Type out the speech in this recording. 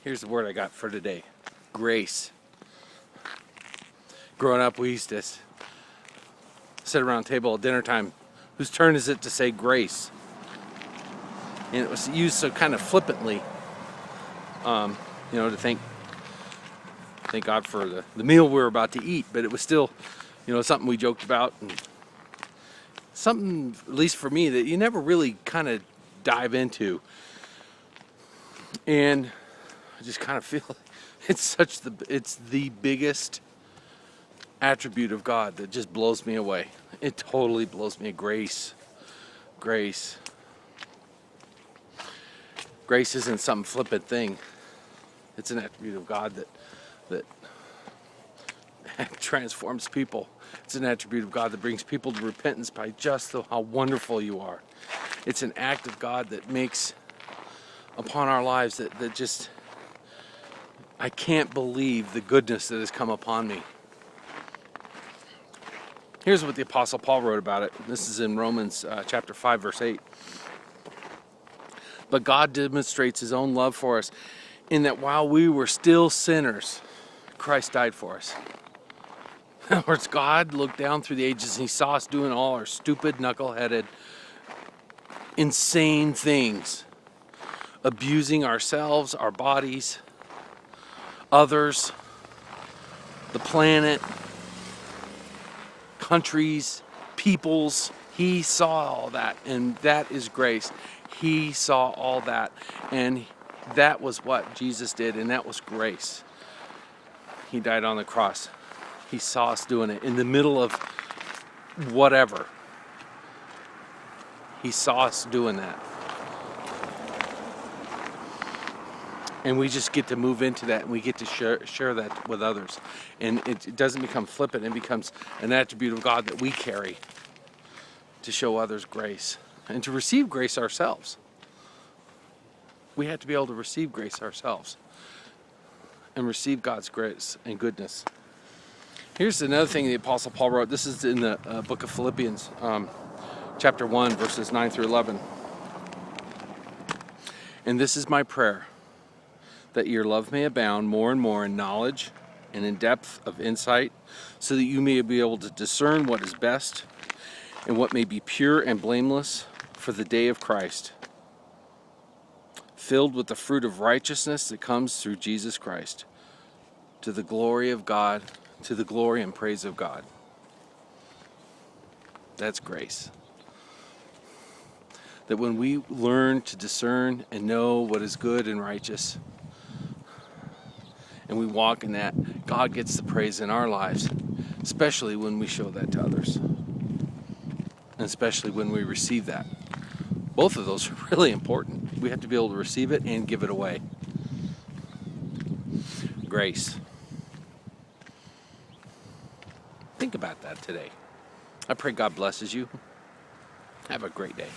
Here's the word I got for today. Grace. Growing up, we used to sit around a table at dinner time. Whose turn is it to say grace? And it was used so kind of flippantly, to thank God for the meal we were about to eat. But it was still, something we joked about, and something, at least for me, that you never really kind of dive into. And I just kind of feel it's the biggest attribute of God that just blows me away. It totally blows me. Grace. Grace isn't some flippant thing. It's an attribute of God that transforms people. It's an attribute of God that brings people to repentance by just how wonderful you are. It's an act of God that makes upon our lives that just, I can't believe the goodness that has come upon me. Here's what the Apostle Paul wrote about it. This is in Romans chapter 5, verse 8. But God demonstrates his own love for us in that while we were still sinners, Christ died for us. In other words, God looked down through the ages and he saw us doing all our stupid, knuckle-headed, insane things. Abusing ourselves, our bodies, others, the planet, countries, peoples. He saw all that, and that is grace. He saw all that, and that was what Jesus did, and that was grace. He died on the cross. He saw us doing it in the middle of whatever. He saw us doing that. And we just get to move into that, and we get to share that with others. And it doesn't become flippant. It becomes an attribute of God that we carry to show others grace and to receive grace ourselves. We have to be able to receive grace ourselves and receive God's grace and goodness. Here's another thing the Apostle Paul wrote. This is in the book of Philippians, chapter 1, verses 9 through 11. And this is my prayer, that your love may abound more and more in knowledge and in depth of insight, so that you may be able to discern what is best and what may be pure and blameless for the day of Christ, filled with the fruit of righteousness that comes through Jesus Christ, to the glory of God, to the glory and praise of God. That's grace. That when we learn to discern and know what is good and righteous, and we walk in that, God gets the praise in our lives, especially when we show that to others, and especially when we receive that. Both of those are really important. We have to be able to receive it and give it away. Grace. Think about that today. I pray God blesses you. Have a great day.